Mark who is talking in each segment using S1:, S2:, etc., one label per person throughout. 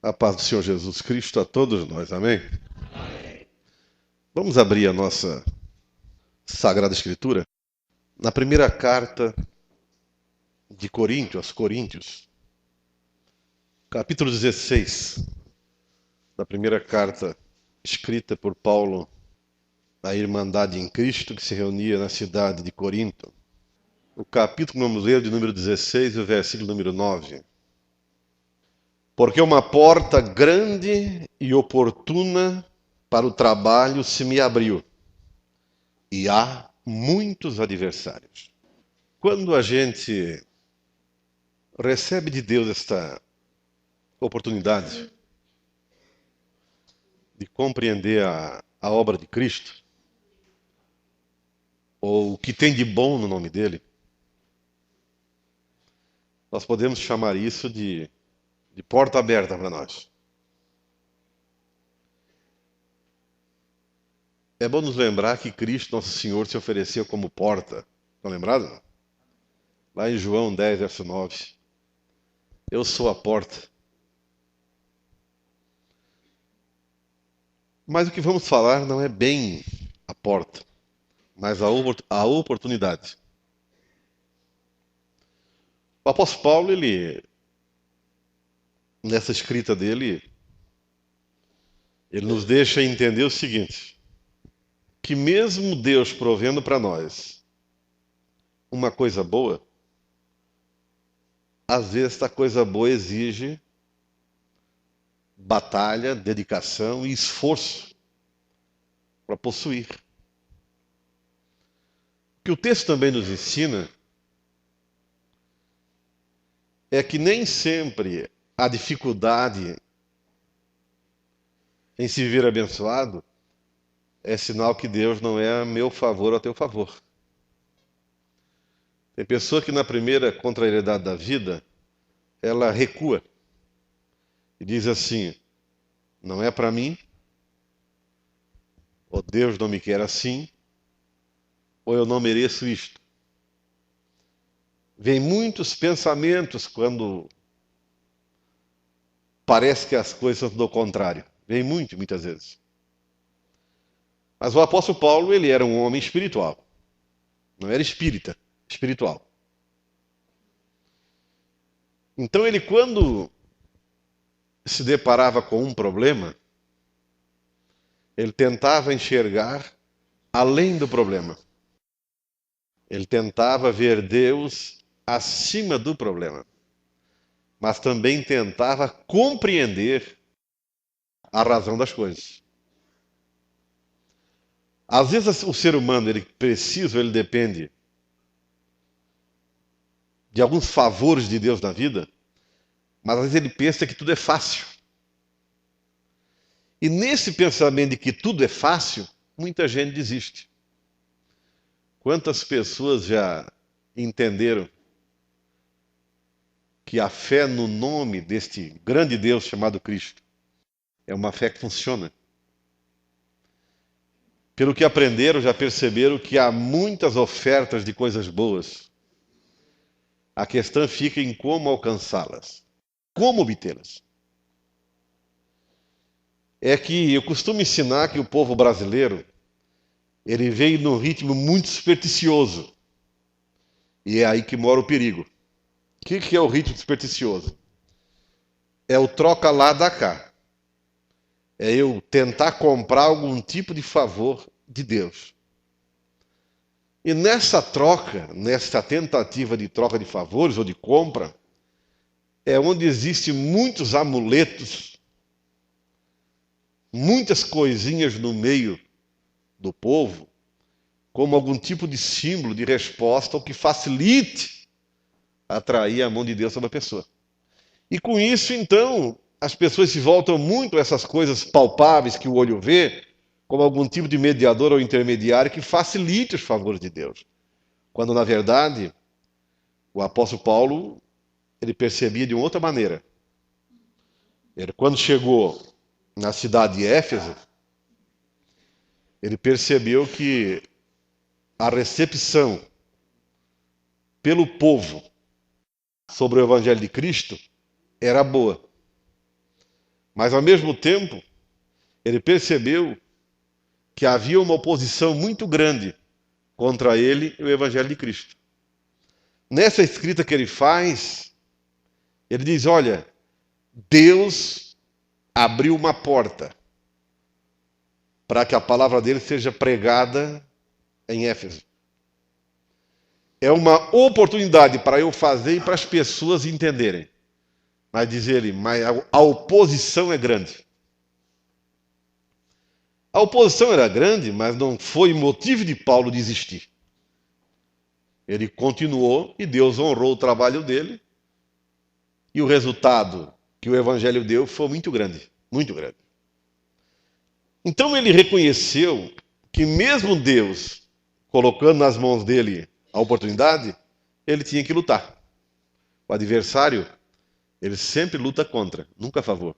S1: A paz do Senhor Jesus Cristo a todos nós, amém? Vamos abrir a nossa Sagrada Escritura na primeira carta de Coríntios, aos Coríntios, capítulo 16, da primeira carta escrita por Paulo à Irmandade em Cristo que se reunia na cidade de Corinto. O capítulo vamos ler de número 16 e o versículo número 9. Porque uma porta grande e oportuna para o trabalho se me abriu, e há muitos adversários. Quando a gente recebe de Deus esta oportunidade de compreender a obra de Cristo, ou o que tem de bom no nome dele, nós podemos chamar isso de porta aberta para nós. É bom nos lembrar que Cristo, nosso Senhor, se ofereceu como porta. Estão lembrados? Lá em João 10, verso 9. Eu sou a porta. Mas o que vamos falar não é bem a porta, mas a oportunidade. O apóstolo Paulo, nessa escrita dele, ele nos deixa entender o seguinte, que mesmo Deus provendo para nós uma coisa boa, às vezes essa coisa boa exige batalha, dedicação e esforço para possuir. O que o texto também nos ensina é que nem sempre a dificuldade em se ver abençoado é sinal que Deus não é a meu favor ou a teu favor. Tem pessoa que na primeira contrariedade da vida, ela recua e diz assim, não é para mim, ou Deus não me quer assim, ou eu não mereço isto. Vem muitos pensamentos quando parece que as coisas são do contrário. Vem muitas vezes. Mas o apóstolo Paulo, ele era um homem espiritual. Não era espírita, espiritual. Então ele, quando se deparava com um problema, ele tentava enxergar além do problema. Ele tentava ver Deus acima do problema. Mas também tentava compreender a razão das coisas. Às vezes o ser humano, ele precisa, ele depende de alguns favores de Deus na vida, mas às vezes ele pensa que tudo é fácil. E nesse pensamento de que tudo é fácil, muita gente desiste. Quantas pessoas já entenderam que a fé no nome deste grande Deus chamado Cristo é uma fé que funciona? Pelo que aprenderam, já perceberam que há muitas ofertas de coisas boas. A questão fica em como alcançá-las, como obtê-las. É que eu costumo ensinar que o povo brasileiro, ele veio num ritmo muito supersticioso. E é aí que mora o perigo. O que é o ritmo supersticioso? É o troca lá da cá. É eu tentar comprar algum tipo de favor de Deus. E nessa troca, nessa tentativa de troca de favores ou de compra, é onde existem muitos amuletos, muitas coisinhas no meio do povo, como algum tipo de símbolo de resposta ou que facilite atrair a mão de Deus sobre a pessoa. E com isso, então, as pessoas se voltam muito a essas coisas palpáveis que o olho vê, como algum tipo de mediador ou intermediário que facilite os favores de Deus. Quando, na verdade, o apóstolo Paulo, ele percebia de uma outra maneira. Ele, quando chegou na cidade de Éfeso, ele percebeu que a recepção pelo povo sobre o Evangelho de Cristo era boa. Mas, ao mesmo tempo, ele percebeu que havia uma oposição muito grande contra ele e o Evangelho de Cristo. Nessa escrita que ele faz, ele diz, olha, Deus abriu uma porta para que a palavra dele seja pregada em Éfeso. É uma oportunidade para eu fazer e para as pessoas entenderem. Mas diz ele, mas a oposição é grande. A oposição era grande, mas não foi motivo de Paulo desistir. Ele continuou e Deus honrou o trabalho dele. E o resultado que o Evangelho deu foi muito grande, muito grande. Então ele reconheceu que mesmo Deus colocando nas mãos dele a oportunidade, ele tinha que lutar. O adversário, ele sempre luta contra, nunca a favor.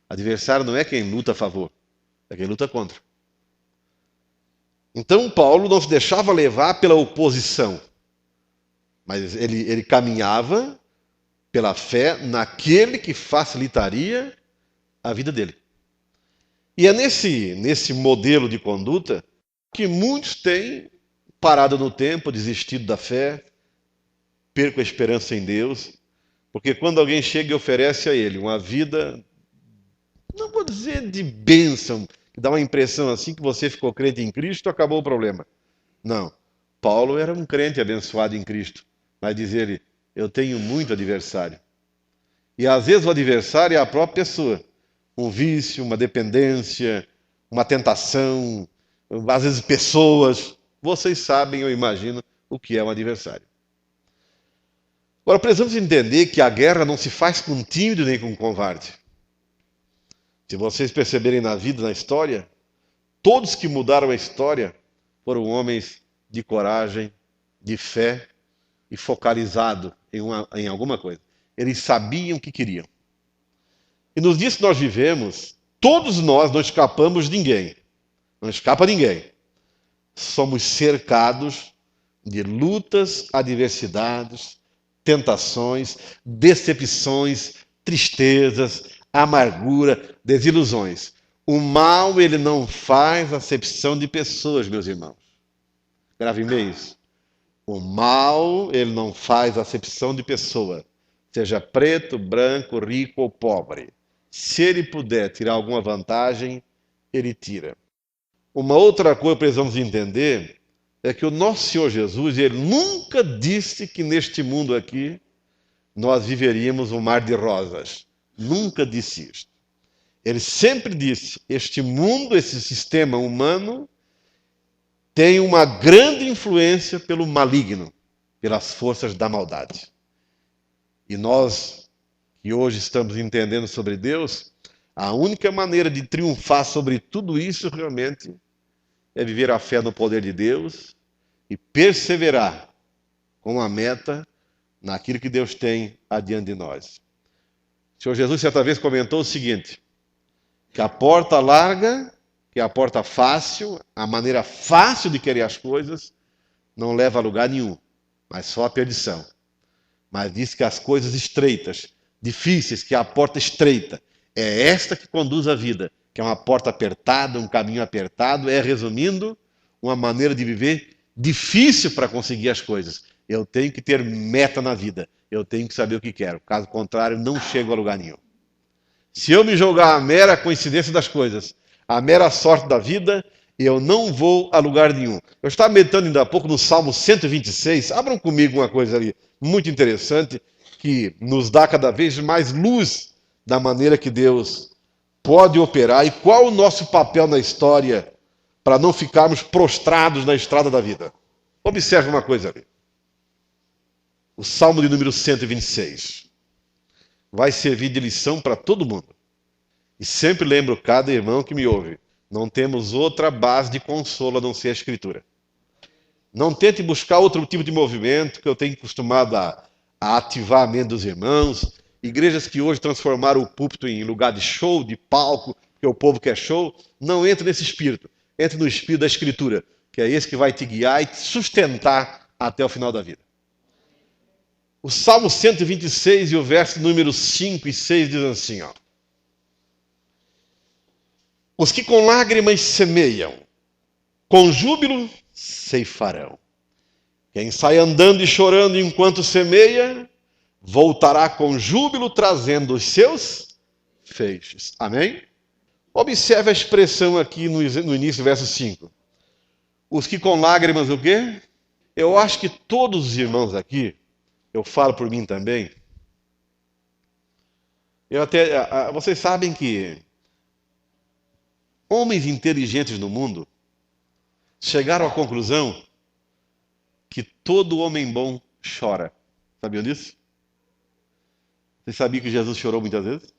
S1: O adversário não é quem luta a favor, é quem luta contra. Então Paulo não se deixava levar pela oposição, mas ele caminhava pela fé naquele que facilitaria a vida dele. E é nesse modelo de conduta que muitos têm parado no tempo, desistido da fé, perco a esperança em Deus, porque quando alguém chega e oferece a ele uma vida, não vou dizer de bênção, que dá uma impressão assim que você ficou crente em Cristo, acabou o problema. Não. Paulo era um crente abençoado em Cristo, mas diz ele, eu tenho muito adversário. E às vezes o adversário é a própria pessoa. Um vício, uma dependência, uma tentação, às vezes pessoas. Vocês sabem, eu imagino, o que é um adversário. Agora, precisamos entender que a guerra não se faz com tímido nem com covarde. Se vocês perceberem na vida, na história, todos que mudaram a história foram homens de coragem, de fé e focalizado em alguma coisa. Eles sabiam o que queriam. E nos dias que nós vivemos, todos nós não escapamos de ninguém. Não escapa ninguém. Somos cercados de lutas, adversidades, tentações, decepções, tristezas, amargura, desilusões. O mal, ele não faz acepção de pessoas, meus irmãos. Gravem bem isso. O mal, ele não faz acepção de pessoa. Seja preto, branco, rico ou pobre. Se ele puder tirar alguma vantagem, ele tira. Uma outra coisa que precisamos entender é que o nosso Senhor Jesus, ele nunca disse que neste mundo aqui nós viveríamos um mar de rosas. Nunca disse isso. Ele sempre disse, este mundo, esse sistema humano, tem uma grande influência pelo maligno, pelas forças da maldade. E nós, que hoje estamos entendendo sobre Deus, a única maneira de triunfar sobre tudo isso realmente é viver a fé no poder de Deus e perseverar com a meta naquilo que Deus tem adiante de nós. O Senhor Jesus certa vez comentou o seguinte, que a porta larga, que é a porta fácil, a maneira fácil de querer as coisas, não leva a lugar nenhum, mas só a perdição. Mas diz que as coisas estreitas, difíceis, que é a porta estreita, é esta que conduz à vida, que é uma porta apertada, um caminho apertado, resumindo, uma maneira de viver difícil para conseguir as coisas. Eu tenho que ter meta na vida, eu tenho que saber o que quero, caso contrário, não chego a lugar nenhum. Se eu me jogar a mera coincidência das coisas, a mera sorte da vida, eu não vou a lugar nenhum. Eu estava meditando ainda há pouco no Salmo 126, abram comigo uma coisa ali muito interessante, que nos dá cada vez mais luz da maneira que Deus pode operar e qual o nosso papel na história para não ficarmos prostrados na estrada da vida. Observe uma coisa ali. O Salmo de número 126 vai servir de lição para todo mundo. E sempre lembro cada irmão que me ouve, não temos outra base de consolo a não ser a Escritura. Não tente buscar outro tipo de movimento que eu tenho acostumado a ativar a mente dos irmãos. Igrejas que hoje transformaram o púlpito em lugar de show, de palco, porque o povo quer show. Não entre nesse espírito. Entre no espírito da Escritura, que é esse que vai te guiar e te sustentar até o final da vida. O Salmo 126 e o verso número 5 e 6 diz assim, ó. Os que com lágrimas semeiam, com júbilo ceifarão. Quem sai andando e chorando enquanto semeia, voltará com júbilo trazendo os seus feixes. Amém? Observe a expressão aqui no início, verso 5. Os que com lágrimas o quê? Eu acho que todos os irmãos aqui, eu falo por mim também, vocês sabem que homens inteligentes no mundo chegaram à conclusão que todo homem bom chora. Sabiam disso? Vocês sabiam que Jesus chorou muitas vezes?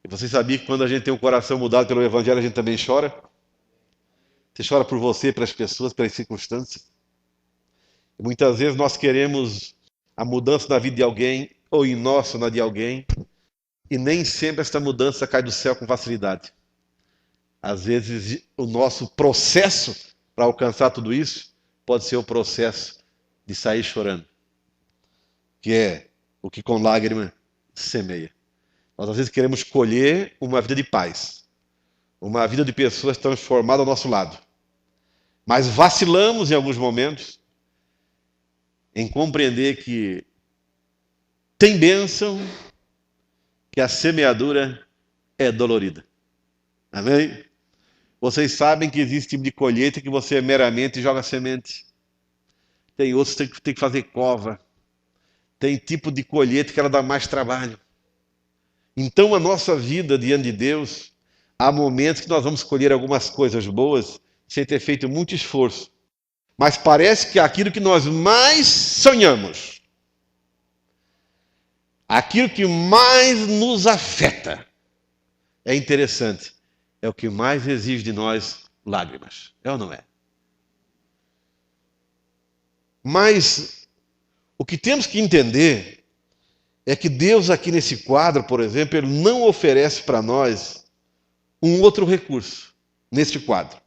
S1: E vocês sabiam que quando a gente tem um coração mudado pelo Evangelho, a gente também chora? Você chora por você, pelas pessoas, pelas circunstâncias. E muitas vezes nós queremos a mudança na vida de alguém, ou em nós, ou na de alguém, e nem sempre essa mudança cai do céu com facilidade. Às vezes o nosso processo para alcançar tudo isso pode ser o processo de sair chorando, que é o que com lágrima semeia. Nós às vezes queremos colher uma vida de paz, uma vida de pessoas transformadas ao nosso lado. Mas vacilamos em alguns momentos em compreender que tem bênção, que a semeadura é dolorida. Amém? Vocês sabem que existe tipo de colheita que você meramente joga semente. Tem outros que tem que fazer cova. Tem tipo de colheita que ela dá mais trabalho. Então a nossa vida diante de Deus, há momentos que nós vamos colher algumas coisas boas sem ter feito muito esforço. Mas parece que aquilo que nós mais sonhamos, aquilo que mais nos afeta, é interessante, é o que mais exige de nós lágrimas. É ou não é? Mas o que temos que entender é que Deus aqui nesse quadro, por exemplo, Ele não oferece para nós um outro recurso neste quadro.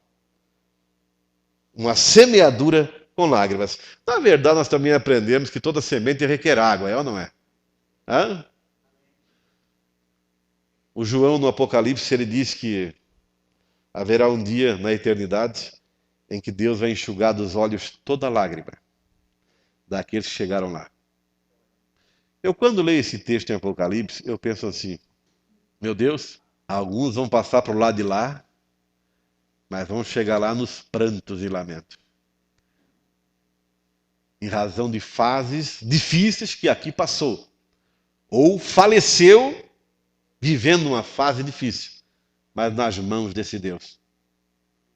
S1: Uma semeadura com lágrimas. Na verdade, nós também aprendemos que toda semente requer água, é ou não é? Hã? O João, no Apocalipse, ele diz que haverá um dia na eternidade em que Deus vai enxugar dos olhos toda lágrima daqueles que chegaram lá. Eu, quando leio esse texto em Apocalipse, eu penso assim, meu Deus, alguns vão passar para o lado de lá, mas vão chegar lá nos prantos e lamentos. Em razão de fases difíceis que aqui passou. Ou faleceu vivendo uma fase difícil, mas nas mãos desse Deus.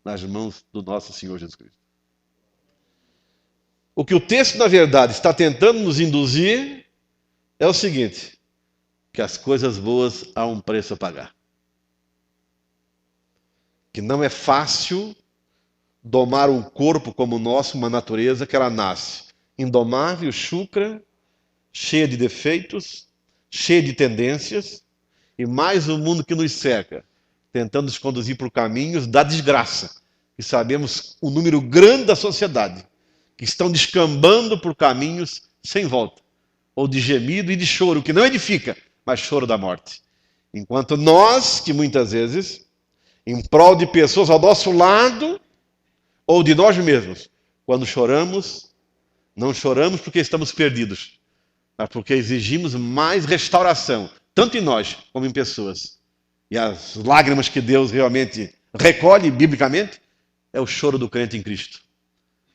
S1: Nas mãos do nosso Senhor Jesus Cristo. O que o texto, na verdade, está tentando nos induzir é o seguinte, que as coisas boas há um preço a pagar. Que não é fácil domar um corpo como o nosso, uma natureza que ela nasce indomável, chucra, cheia de defeitos, cheia de tendências, e mais o mundo que nos cerca, tentando nos conduzir por caminhos da desgraça. E sabemos o número grande da sociedade que estão descambando por caminhos sem volta, ou de gemido e de choro, que não edifica, mas choro da morte. Enquanto nós, que muitas vezes, em prol de pessoas ao nosso lado, ou de nós mesmos, quando choramos, não choramos porque estamos perdidos, mas porque exigimos mais restauração, tanto em nós como em pessoas. E as lágrimas que Deus realmente recolhe, biblicamente, é o choro do crente em Cristo.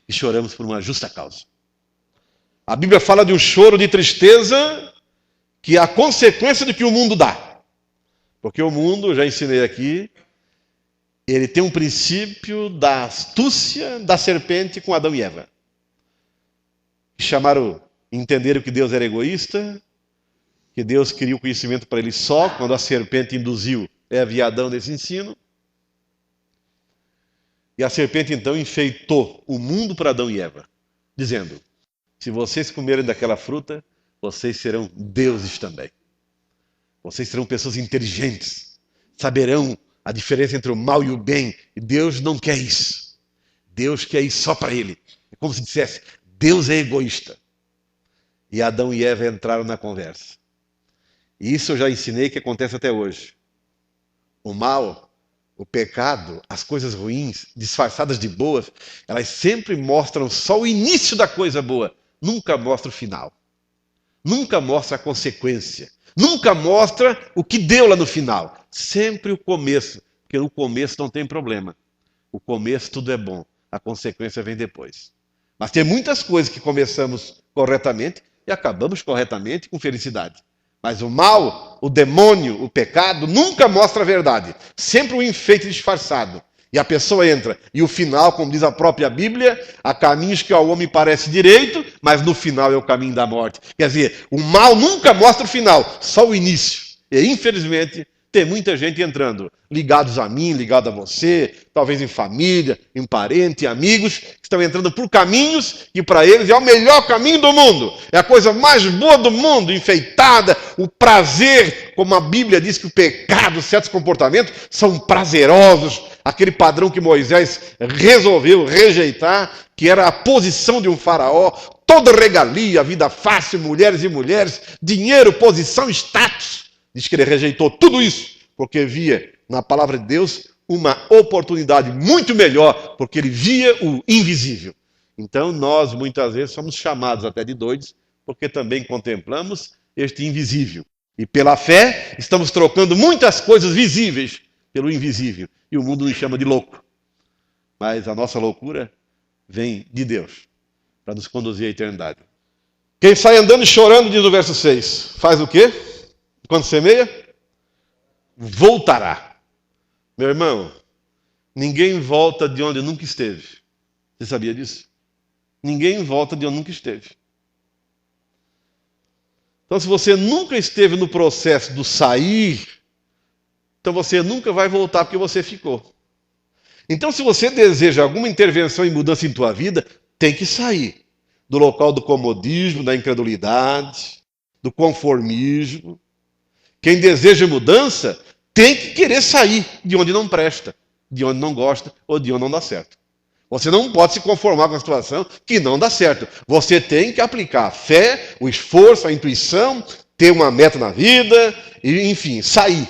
S1: E choramos por uma justa causa. A Bíblia fala de um choro de tristeza que é a consequência do que o mundo dá. Porque o mundo, já ensinei aqui, ele tem um princípio da astúcia da serpente com Adão e Eva. Entenderam que Deus era egoísta, que Deus queria o conhecimento para ele só, quando a serpente induziu Eva e Adão nesse ensino. E a serpente então enfeitou o mundo para Adão e Eva, dizendo, se vocês comerem daquela fruta, vocês serão deuses também. Vocês serão pessoas inteligentes, saberão a diferença entre o mal e o bem. E Deus não quer isso. Deus quer isso só para ele. É como se dissesse, Deus é egoísta. E Adão e Eva entraram na conversa. E isso eu já ensinei que acontece até hoje. O mal o pecado, as coisas ruins, disfarçadas de boas, elas sempre mostram só o início da coisa boa, nunca mostra o final. Nunca mostra a consequência. Nunca mostra o que deu lá no final. Sempre o começo, porque no começo não tem problema. O começo tudo é bom, a consequência vem depois. Mas tem muitas coisas que começamos corretamente e acabamos corretamente com felicidade. Mas o mal, o demônio, o pecado, nunca mostra a verdade. Sempre um enfeite disfarçado. E a pessoa entra. E o final, como diz a própria Bíblia, há caminhos que ao homem parece direito, mas no final é o caminho da morte. Quer dizer, o mal nunca mostra o final, só o início. E infelizmente, tem muita gente entrando, ligados a mim, ligado a você, talvez em família, em parente, amigos, que estão entrando por caminhos que para eles é o melhor caminho do mundo. É a coisa mais boa do mundo, enfeitada, o prazer, como a Bíblia diz que o pecado, certos comportamentos são prazerosos. Aquele padrão que Moisés resolveu rejeitar, que era a posição de um faraó, toda regalia, vida fácil, mulheres e mulheres, dinheiro, posição, status. Diz que ele rejeitou tudo isso, porque via na palavra de Deus uma oportunidade muito melhor, porque ele via o invisível. Então nós muitas vezes somos chamados até de doidos, porque também contemplamos este invisível. E pela fé estamos trocando muitas coisas visíveis pelo invisível. E o mundo nos chama de louco. Mas a nossa loucura vem de Deus, para nos conduzir à eternidade. Quem sai andando e chorando, diz o verso 6, faz o quê? Quando semeia, voltará. Meu irmão, ninguém volta de onde nunca esteve. Você sabia disso? Ninguém volta de onde nunca esteve. Então, se você nunca esteve no processo do sair, então você nunca vai voltar porque você ficou. Então, se você deseja alguma intervenção e mudança em tua vida, tem que sair do local do comodismo, da incredulidade, do conformismo. Quem deseja mudança tem que querer sair de onde não presta, de onde não gosta ou de onde não dá certo. Você não pode se conformar com a situação que não dá certo. Você tem que aplicar a fé, o esforço, a intuição, ter uma meta na vida, e, enfim, sair.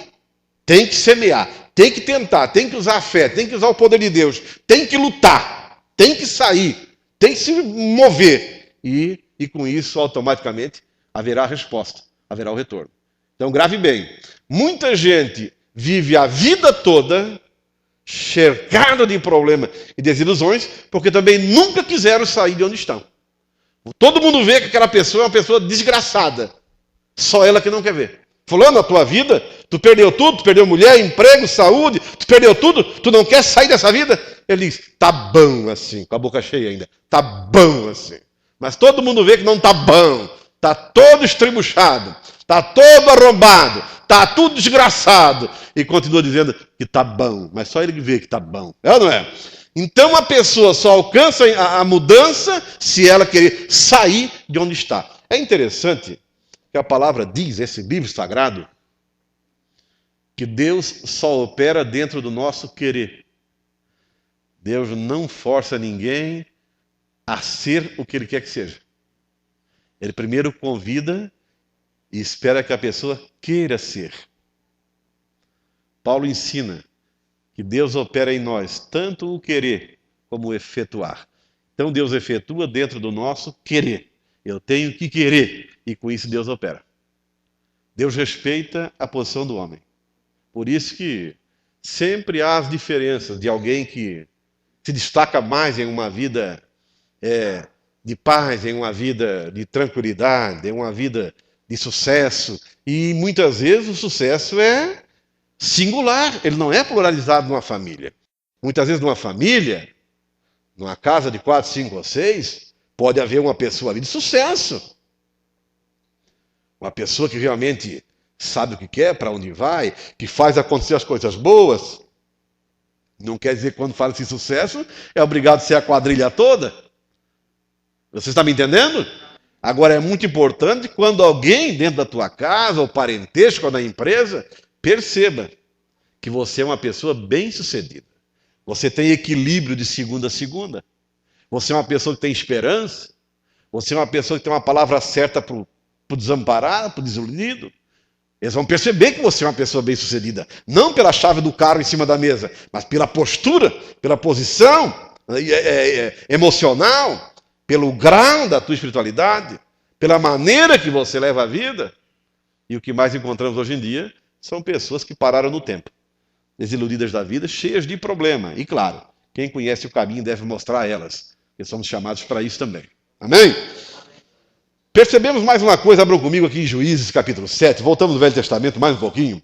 S1: Tem que semear, tem que tentar, tem que usar a fé, tem que usar o poder de Deus, tem que lutar, tem que sair, tem que se mover. E com isso, automaticamente, haverá a resposta, haverá o retorno. Então, grave bem. Muita gente vive a vida toda cercado de problemas e desilusões, porque também nunca quiseram sair de onde estão. Todo mundo vê que aquela pessoa é uma pessoa desgraçada. Só ela que não quer ver. Fulano, a tua vida, tu perdeu tudo, tu perdeu mulher, emprego, saúde, tu perdeu tudo, tu não quer sair dessa vida? Ele diz, tá bom assim, com a boca cheia ainda, tá bom assim. Mas todo mundo vê que não tá bom, tá todo estribuchado, tá todo arrombado, tá tudo desgraçado. E continua dizendo que tá bom, mas só ele vê que tá bom. É ou não é? Então a pessoa só alcança a mudança se ela querer sair de onde está. É interessante que a palavra diz, esse livro sagrado, que Deus só opera dentro do nosso querer. Deus não força ninguém a ser o que Ele quer que seja. Ele primeiro convida e espera que a pessoa queira ser. Paulo ensina que Deus opera em nós tanto o querer como o efetuar. Então Deus efetua dentro do nosso querer. Eu tenho que querer, e com isso Deus opera. Deus respeita a posição do homem. Por isso que sempre há as diferenças de alguém que se destaca mais em uma vida de paz, em uma vida de tranquilidade, em uma vida de sucesso. E muitas vezes o sucesso é singular, ele não é pluralizado numa família. Muitas vezes numa família, numa casa de 4, 5 ou 6, pode haver uma pessoa ali de sucesso. Uma pessoa que realmente sabe o que quer, para onde vai, que faz acontecer as coisas boas. Não quer dizer que quando fala de sucesso, é obrigado a ser a quadrilha toda. Você está me entendendo? Agora é muito importante quando alguém dentro da tua casa, ou parentesco, ou na empresa, perceba que você é uma pessoa bem-sucedida. Você tem equilíbrio de segunda a segunda. Você é uma pessoa que tem esperança. Você é uma pessoa que tem uma palavra certa para o desamparado, para o desiludido. Eles vão perceber que você é uma pessoa bem-sucedida. Não pela chave do carro em cima da mesa, mas pela postura, pela posição emocional, pelo grau da tua espiritualidade, pela maneira que você leva a vida. E o que mais encontramos hoje em dia são pessoas que pararam no tempo, desiludidas da vida, cheias de problema. E claro, quem conhece o caminho deve mostrar a elas, porque somos chamados para isso também. Amém? Percebemos mais uma coisa, abram comigo aqui em Juízes capítulo 7, voltamos no Velho Testamento mais um pouquinho.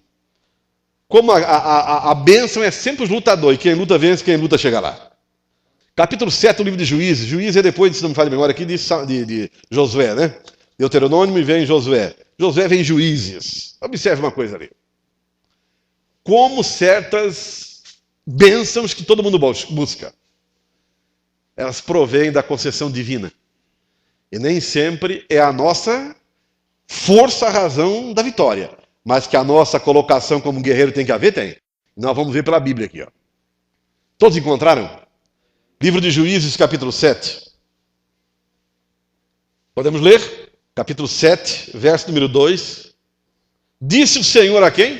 S1: Como a bênção é sempre os lutadores, quem luta vence, quem luta chega lá. Capítulo 7 do livro de Juízes, Juízes é depois, se não me falha a memória aqui, de Josué, né? Deuteronômio e vem Josué. Josué vem Juízes. Observe uma coisa ali. Como certas bênçãos que todo mundo busca, elas provêm da concessão divina. E nem sempre é a nossa força a razão da vitória. Mas que a nossa colocação como guerreiro tem que haver, tem. Nós vamos ver pela Bíblia aqui. Ó. Todos encontraram? Livro de Juízes, capítulo 7. Podemos ler? Capítulo 7, verso número 2. Disse o Senhor a quem? O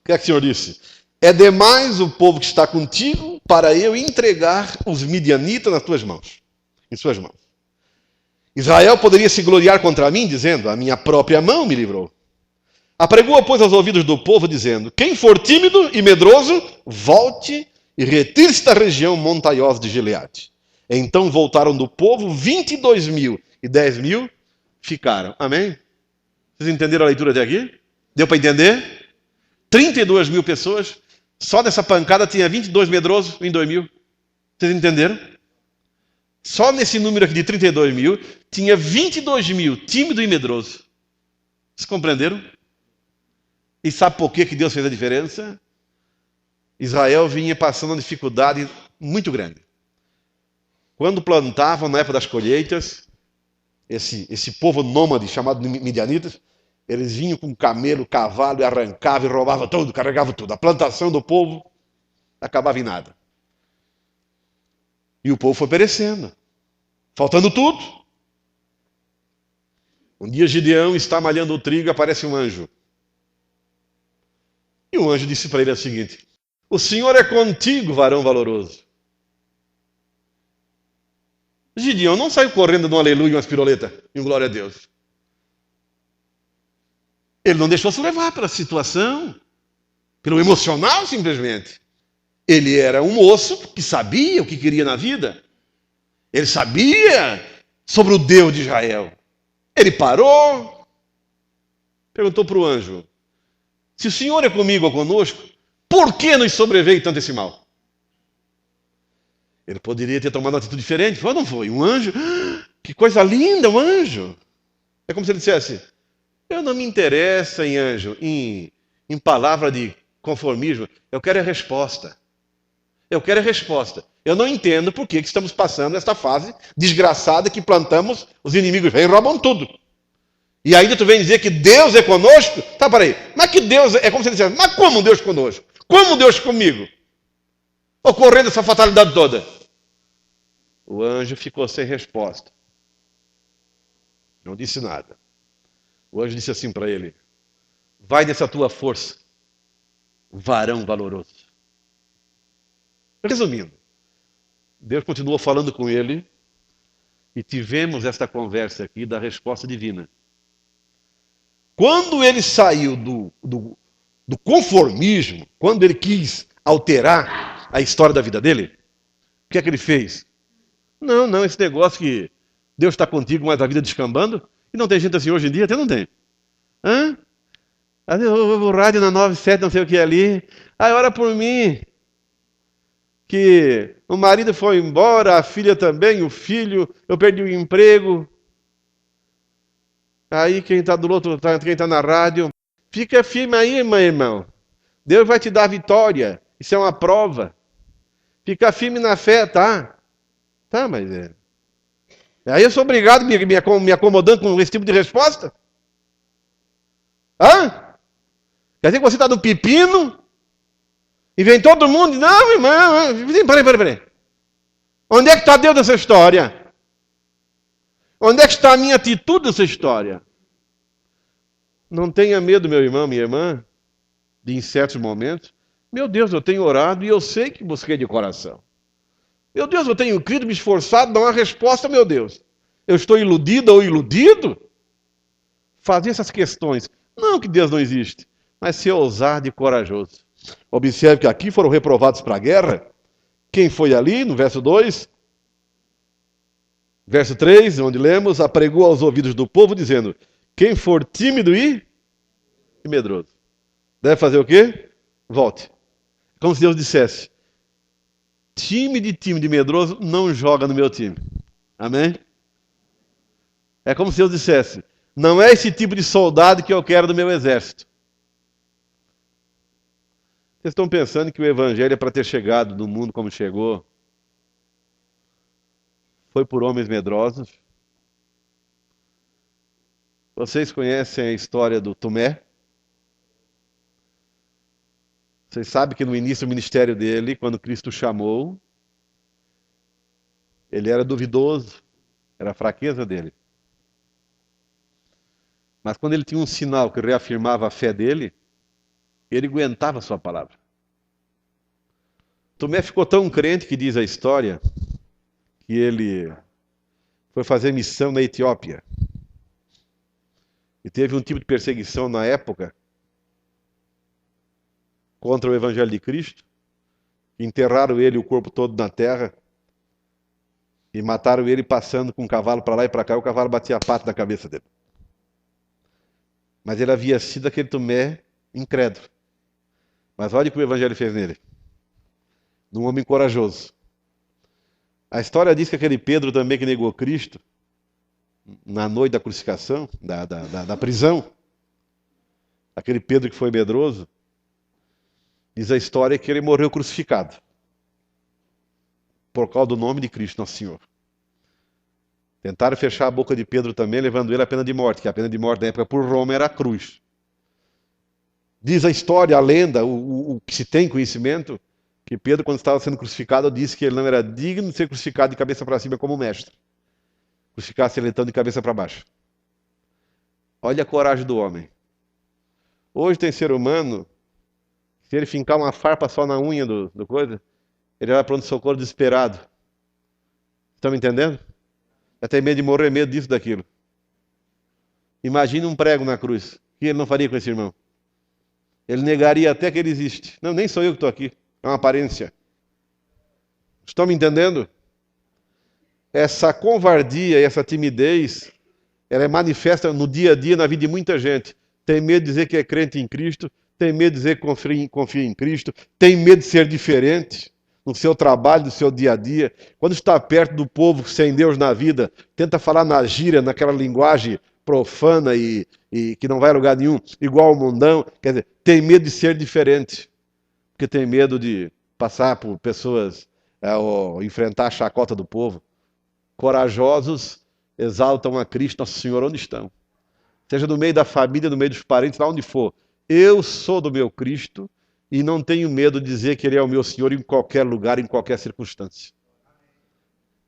S1: que é que o Senhor disse? É demais o povo que está contigo para eu entregar os midianitas nas tuas mãos. Em suas mãos. Israel poderia se gloriar contra mim, dizendo, a minha própria mão me livrou. Apregou, pois, aos ouvidos do povo, dizendo, quem for tímido e medroso, volte e retire-se da região montanhosa de Gileade. Então voltaram do povo 22.000 e 10.000 ficaram. Amém? Vocês entenderam a leitura até aqui? Deu para entender? 32.000 pessoas, só dessa pancada tinha 22 medrosos em 2.000. Vocês entenderam? Só nesse número aqui de 32.000, tinha 22.000 tímido e medroso. Vocês compreenderam? E sabe por que Deus fez a diferença? Israel vinha passando uma dificuldade muito grande. Quando plantavam, na época das colheitas, esse povo nômade chamado midianitas, eles vinham com camelo, cavalo, e arrancavam e roubavam tudo, carregavam tudo. A plantação do povo acabava em nada. E o povo foi perecendo, faltando tudo. Um dia Gideão está malhando o trigo, aparece um anjo. E o anjo disse para ele o seguinte, o Senhor é contigo, varão valoroso. Gideão não saiu correndo no aleluia e uma espiroleta, e um glória a Deus. Ele não deixou se levar pela situação, pelo emocional simplesmente. Ele era um moço que sabia o que queria na vida. Ele sabia sobre o Deus de Israel. Ele parou, perguntou para o anjo, se o Senhor é comigo ou conosco, por que nos sobreveio tanto esse mal? Ele poderia ter tomado uma atitude diferente. Foi ou não foi? Um anjo? Que coisa linda, um anjo. É como se ele dissesse, eu não me interesso em anjo, em palavra de conformismo. Eu quero a resposta. Eu quero a resposta. Eu não entendo por que estamos passando esta fase desgraçada que plantamos, os inimigos vêm e roubam tudo. E ainda tu vem dizer que Deus é conosco? Tá, peraí. Mas que Deus é como se ele dissesse, mas como Deus conosco? Como Deus comigo? Ocorrendo essa fatalidade toda. O anjo ficou sem resposta. Não disse nada. O anjo disse assim para ele, vai nessa tua força, varão valoroso. Resumindo, Deus continuou falando com ele e tivemos esta conversa aqui da resposta divina. Quando ele saiu do conformismo, quando ele quis alterar a história da vida dele, o que é que ele fez? Não, esse negócio que Deus está contigo, mas a vida descambando, e não tem gente assim hoje em dia, até não tem. Hã? O rádio na 97, não sei o que é ali, ora por mim, que o marido foi embora, a filha também, o filho, eu perdi o emprego. Aí quem está do outro, quem está na rádio, fica firme aí, meu irmão. Deus vai te dar a vitória. Isso é uma prova. Fica firme na fé, tá? Tá, mas é. Aí eu sou obrigado a me acomodando com esse tipo de resposta? Hã? Quer dizer que você está no pepino? E vem todo mundo, não, irmão, peraí. Onde é que está Deus nessa história? Onde é que está a minha atitude nessa história? Não tenha medo, meu irmão, minha irmã, de em certos momentos. Meu Deus, eu tenho orado e eu sei que busquei de coração. Meu Deus, eu tenho crido, me esforçado, dar uma resposta, meu Deus. Eu estou iludido ou iludido? Fazer essas questões. Não que Deus não existe, mas ser ousado e corajoso. Observe que aqui foram reprovados para a guerra. Quem foi ali, no verso 2? Verso 3, onde lemos, apregou aos ouvidos do povo, dizendo: quem for tímido e medroso, deve fazer o quê? Volte. Como se Deus dissesse: tímido e medroso não joga no meu time. Amém? É como se Deus dissesse: não é esse tipo de soldado que eu quero do meu exército. Vocês estão pensando que o evangelho é para ter chegado no mundo como chegou? Foi por homens medrosos? Vocês conhecem a história do Tomé? Vocês sabem que no início do ministério dele, quando Cristo o chamou, ele era duvidoso, era a fraqueza dele. Mas quando ele tinha um sinal que reafirmava a fé dele, ele aguentava a sua palavra. Tomé ficou tão crente que diz a história que ele foi fazer missão na Etiópia. E teve um tipo de perseguição na época contra o Evangelho de Cristo. Enterraram ele, o corpo todo na terra, e mataram ele passando com um cavalo para lá e para cá, e o cavalo batia a pata na cabeça dele. Mas ele havia sido aquele Tomé incrédulo. Mas olha o que o Evangelho fez nele. Num homem corajoso. A história diz que aquele Pedro também que negou Cristo, na noite da crucificação, da prisão, aquele Pedro que foi medroso, diz a história que ele morreu crucificado por causa do nome de Cristo, nosso Senhor. Tentaram fechar a boca de Pedro também, levando ele à pena de morte, que a pena de morte na época por Roma era a cruz. Diz a história, a lenda, o que se tem conhecimento, que Pedro, quando estava sendo crucificado, disse que ele não era digno de ser crucificado de cabeça para cima como mestre. Crucificasse ele então de cabeça para baixo. Olha a coragem do homem. Hoje tem ser humano, se ele fincar uma farpa só na unha do coisa, ele vai para pronto-socorro desesperado. Estão me entendendo? Já tem medo de morrer, medo disso, daquilo. Imagina um prego na cruz. O que ele não faria com esse irmão? Ele negaria até que ele existe. Não, nem sou eu que estou aqui. É uma aparência. Estão me entendendo? Essa covardia e essa timidez, ela é manifesta no dia a dia, na vida de muita gente. Tem medo de dizer que é crente em Cristo, tem medo de dizer que confia em Cristo, tem medo de ser diferente no seu trabalho, no seu dia a dia. Quando está perto do povo sem Deus na vida, tenta falar na gíria, naquela linguagem profana e que não vai a lugar nenhum, igual ao mundão. Quer dizer, tem medo de ser diferente, porque tem medo de passar por pessoas, ou enfrentar a chacota do povo. Corajosos exaltam a Cristo, nosso Senhor, onde estão. Seja no meio da família, no meio dos parentes, lá onde for. Eu sou do meu Cristo e não tenho medo de dizer que Ele é o meu Senhor em qualquer lugar, em qualquer circunstância.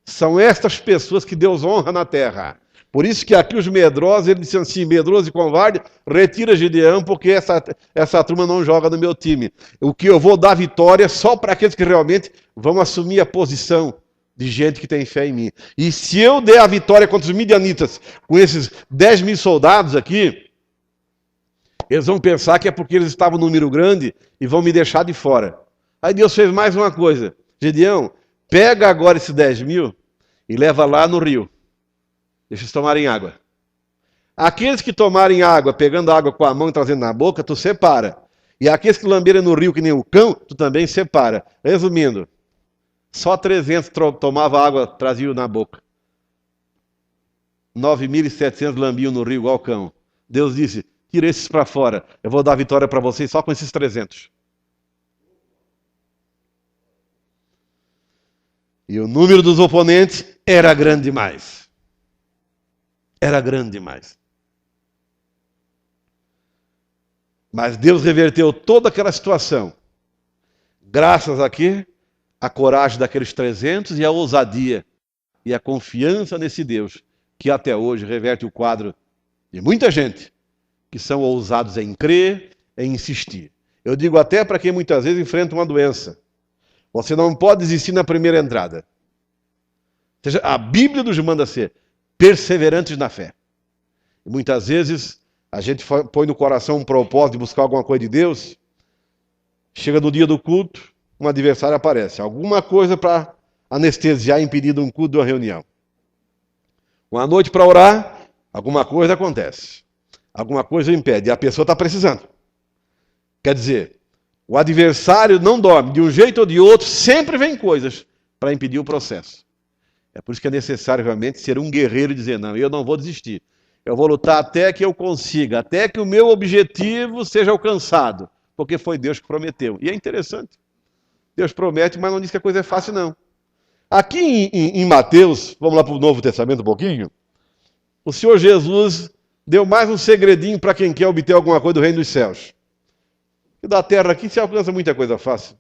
S1: São estas pessoas que Deus honra na terra. Por isso que aqui os medrosos, ele disse assim, medroso e covarde, retira Gideão, porque essa turma não joga no meu time. O que eu vou dar vitória só para aqueles que realmente vão assumir a posição de gente que tem fé em mim. E se eu der a vitória contra os midianitas, com esses 10 mil soldados aqui, eles vão pensar que é porque eles estavam num número grande e vão me deixar de fora. Aí Deus fez mais uma coisa. Gideão, pega agora esses 10 mil e leva lá no rio. Deixa eles tomarem água. Aqueles que tomarem água, pegando a água com a mão e trazendo na boca, tu separa. E aqueles que lamberem no rio que nem o cão, tu também separa. Resumindo, só 300 tomavam água, traziam na boca. 9.700 lambiam no rio igual cão. Deus disse, tira esses para fora. Eu vou dar vitória para vocês só com esses 300. E o número dos oponentes era grande demais. Era grande demais. Mas Deus reverteu toda aquela situação. Graças a quê? A coragem daqueles 300 e a ousadia e a confiança nesse Deus, que até hoje reverte o quadro de muita gente que são ousados em crer, em insistir. Eu digo até para quem muitas vezes enfrenta uma doença. Você não pode desistir na primeira entrada. Ou seja, a Bíblia nos manda ser perseverantes na fé. E muitas vezes a gente põe no coração um propósito de buscar alguma coisa de Deus. Chega no dia do culto, um adversário aparece. Alguma coisa para anestesiar, impedir um culto, de uma reunião. Uma noite para orar, alguma coisa acontece. Alguma coisa impede. E a pessoa está precisando. Quer dizer, o adversário não dorme. De um jeito ou de outro, sempre vem coisas para impedir o processo. É por isso que é necessário realmente ser um guerreiro e dizer, não, eu não vou desistir. Eu vou lutar até que eu consiga, até que o meu objetivo seja alcançado. Porque foi Deus que prometeu. E é interessante. Deus promete, mas não diz que a coisa é fácil, não. Aqui em Mateus, vamos lá para o Novo Testamento um pouquinho, o Senhor Jesus deu mais um segredinho para quem quer obter alguma coisa do reino dos céus. E da terra aqui se alcança muita coisa fácil.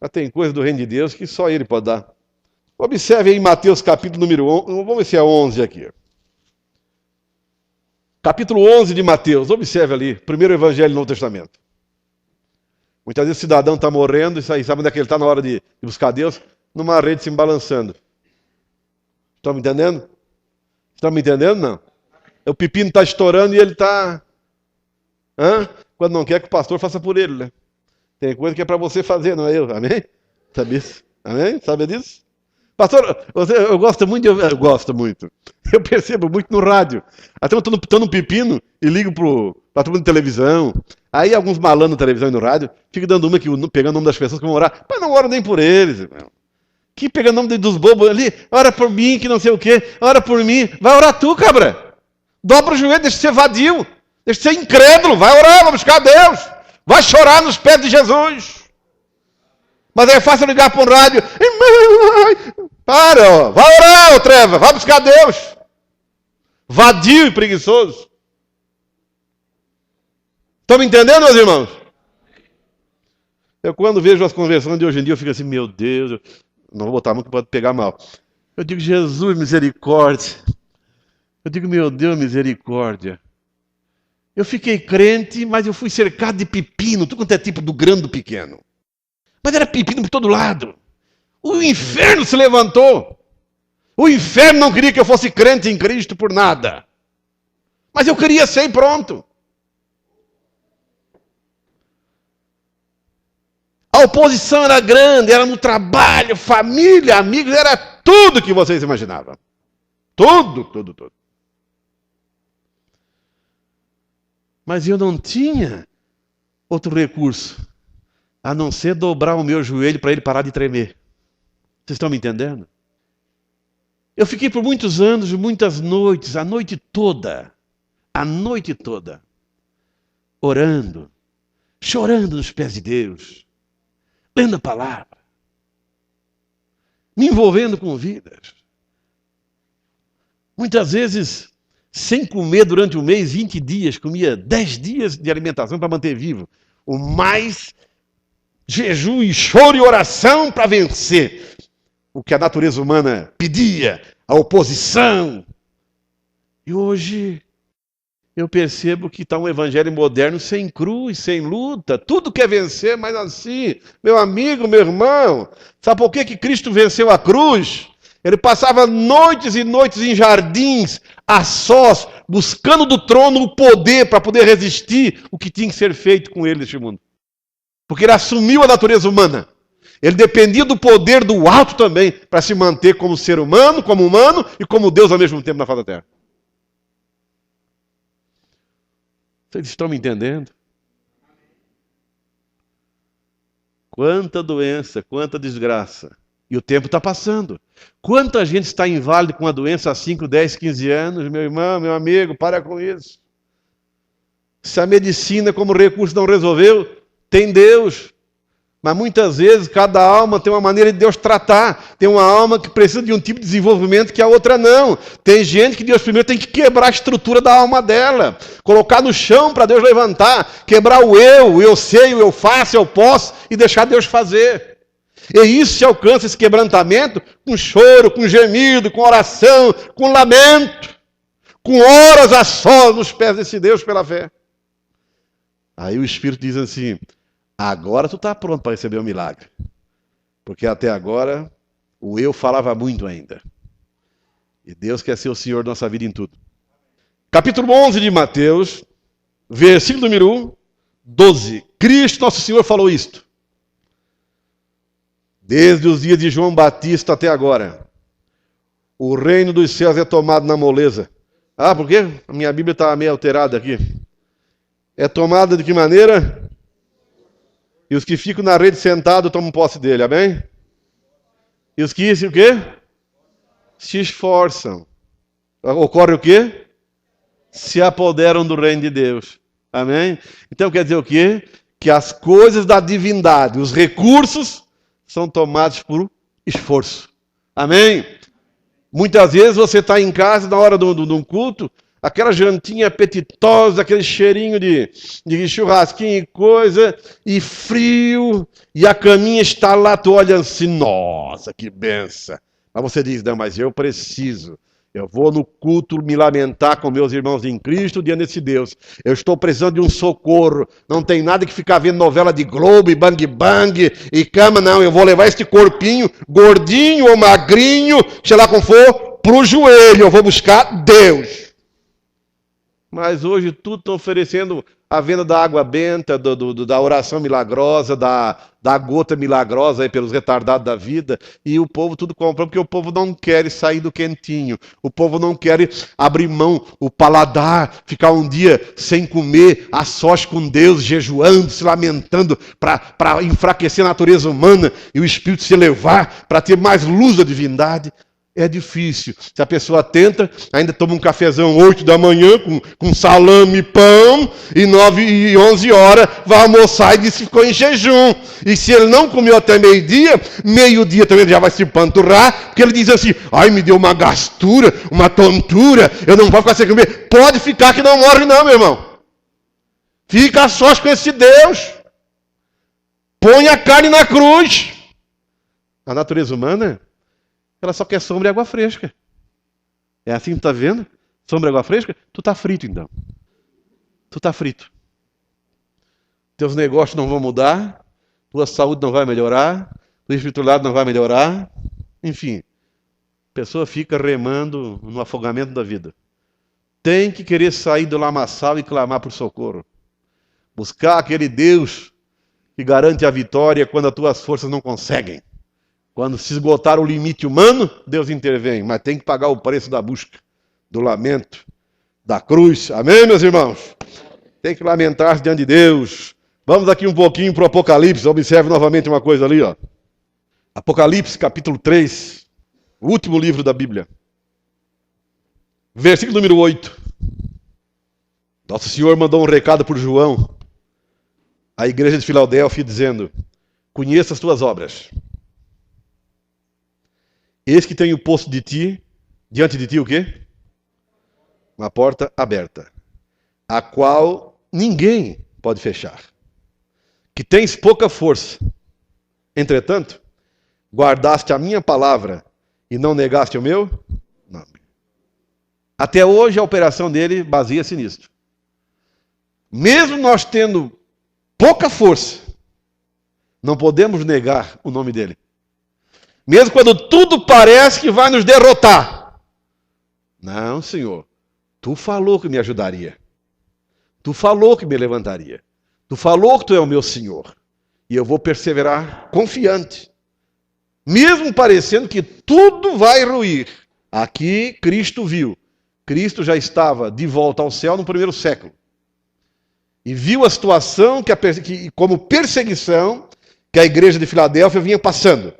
S1: Mas tem coisa do reino de Deus que só Ele pode dar. Observe aí em Mateus capítulo número 11, vamos ver se é 11 aqui. Capítulo 11 de Mateus, observe ali, primeiro evangelho do Novo Testamento. Muitas vezes o cidadão está morrendo e sabe onde é que ele está na hora de buscar Deus? Numa rede se embalançando. Estão me entendendo? Estão me entendendo? Não. O pepino está estourando e ele está... Quando não quer que o pastor faça por ele, né? Tem coisa que é para você fazer, não é eu. Amém? Sabe isso? Amém? Sabe disso? Pastor, eu gosto muito, eu gosto muito. Eu percebo muito no rádio. Até eu estou no pepino e ligo para todo mundo de televisão. Aí alguns malandros na televisão e no rádio ficam dando uma, pegando o nome das pessoas que vão orar. Mas não oro nem por eles, irmão. Que pegando o nome dos bobos ali, ora por mim, que não sei o quê, ora por mim. Vai orar tu, cabra. Dobra o joelho, deixa de ser vadio, deixa de ser incrédulo, vai orar, vai buscar Deus. Vai chorar nos pés de Jesus. Mas é fácil ligar para um rádio. Para, ó. Vai orar, ô treva, vai buscar Deus. Vadio e preguiçoso. Estão me entendendo, meus irmãos? Eu quando vejo as conversões de hoje em dia, eu fico assim, meu Deus, não vou botar muito que pode pegar mal. Eu digo, Jesus, misericórdia. Eu digo, meu Deus, misericórdia. Eu fiquei crente, mas eu fui cercado de pepino, tudo quanto é tipo do grande do pequeno. Mas era pepino por todo lado. O inferno se levantou. O inferno não queria que eu fosse crente em Cristo por nada. Mas eu queria ser e pronto. A oposição era grande, era no trabalho, família, amigos, era tudo que vocês imaginavam. Tudo. Mas eu não tinha outro recurso, a não ser dobrar o meu joelho para ele parar de tremer. Vocês estão me entendendo? Eu fiquei por muitos anos, muitas noites, a noite toda, orando, chorando nos pés de Deus, lendo a palavra, me envolvendo com vidas. Muitas vezes, sem comer durante um mês, 20 dias, comia 10 dias de alimentação para manter vivo. O mais jejum e choro e oração para vencer o que a natureza humana pedia, a oposição. E hoje eu percebo que está um evangelho moderno sem cruz, sem luta. Tudo quer vencer, mas assim, meu amigo, meu irmão, sabe por que Cristo venceu a cruz? Ele passava noites e noites em jardins, a sós, buscando do trono o poder para poder resistir o que tinha que ser feito com ele neste mundo. Porque ele assumiu a natureza humana. Ele dependia do poder do alto também para se manter como ser humano, como humano e como Deus ao mesmo tempo na face da terra. Vocês estão me entendendo? Quanta doença, quanta desgraça. E o tempo está passando. Quanta gente está inválida com a doença há 5, 10, 15 anos? Meu irmão, meu amigo, para com isso. Se a medicina como recurso não resolveu, tem Deus. Mas muitas vezes cada alma tem uma maneira de Deus tratar. Tem uma alma que precisa de um tipo de desenvolvimento que a outra não. Tem gente que Deus primeiro tem que quebrar a estrutura da alma dela. Colocar no chão para Deus levantar. Quebrar o eu sei, o eu faço, eu posso e deixar Deus fazer. E isso se alcança, esse quebrantamento, com choro, com gemido, com oração, com lamento, com horas a sós nos pés desse Deus pela fé. Aí o Espírito diz assim, agora tu está pronto para receber o milagre. Porque até agora o eu falava muito ainda. E Deus quer ser o Senhor da nossa vida em tudo. Capítulo 11 de Mateus, versículo número 1, 12. Cristo, nosso Senhor, falou isto. Desde os dias de João Batista até agora, o reino dos céus é tomado na moleza. Ah, por quê? A minha Bíblia está meio alterada aqui. É tomada de que maneira? E os que ficam na rede sentados tomam posse dele, amém? E os que, o quê? Se esforçam. Ocorre o quê? Se apoderam do reino de Deus. Amém? Então quer dizer o quê? Que as coisas da divindade, os recursos, são tomados por esforço. Amém? Muitas vezes você está em casa na hora de um culto, aquela jantinha apetitosa, aquele cheirinho de churrasquinho e coisa, e frio, e a caminha está lá, tu olha assim, nossa, que benção. Mas você diz, não, mas eu preciso. Eu vou no culto me lamentar com meus irmãos em Cristo diante desse Deus. Eu estou precisando de um socorro. Não tem nada que ficar vendo novela de Globo e Bang Bang e cama, não. Eu vou levar este corpinho, gordinho ou magrinho, sei lá como for, para o joelho. Eu vou buscar Deus. Mas hoje tudo está oferecendo a venda da água benta, da oração milagrosa, da gota milagrosa aí pelos retardados da vida, e o povo tudo compra, porque o povo não quer sair do quentinho, o povo não quer abrir mão, o paladar, ficar um dia sem comer, a sós com Deus, jejuando, se lamentando, para enfraquecer a natureza humana e o espírito se elevar, para ter mais luz da divindade. É difícil. Se a pessoa tenta, ainda toma um cafezão 8 da manhã com salame e pão, e 9 e 11 horas vai almoçar e diz que ficou em jejum. E se ele não comeu até meio-dia também ele já vai se panturrar, porque ele diz assim, ai, me deu uma gastura, uma tontura, eu não vou ficar sem comer. Pode ficar que não morre não, meu irmão. Fica a sós com esse Deus. Põe a carne na cruz. A natureza humana, ela só quer sombra e água fresca. É assim que tu está vendo? Sombra e água fresca? Tu está frito então. Tu está frito. Teus negócios não vão mudar. Tua saúde não vai melhorar. Tua espiritualidade não vai melhorar. Enfim. A pessoa fica remando no afogamento da vida. Tem que querer sair do lamaçal e clamar por socorro. Buscar aquele Deus que garante a vitória quando as tuas forças não conseguem. Quando se esgotar o limite humano, Deus intervém, mas tem que pagar o preço da busca, do lamento, da cruz. Amém, meus irmãos? Tem que lamentar-se diante de Deus. Vamos aqui um pouquinho para o Apocalipse. Observe novamente uma coisa ali, ó. Apocalipse, capítulo 3, o último livro da Bíblia. Versículo número 8. Nosso Senhor mandou um recado por João, à igreja de Filadélfia, dizendo, conheça as tuas obras. Eis que tenho posto diante de ti o quê? Uma porta aberta, a qual ninguém pode fechar. Que tens pouca força. Entretanto, guardaste a minha palavra e não negaste o meu nome. Até hoje a operação dele baseia-se nisto. Mesmo nós tendo pouca força, não podemos negar o nome dele. Mesmo quando tudo parece que vai nos derrotar. Não, Senhor. Tu falou que me ajudaria. Tu falou que me levantaria. Tu falou que tu é o meu Senhor. E eu vou perseverar confiante. Mesmo parecendo que tudo vai ruir. Aqui Cristo viu. Cristo já estava de volta ao céu no primeiro século. E viu a situação como perseguição que a igreja de Filadélfia vinha passando.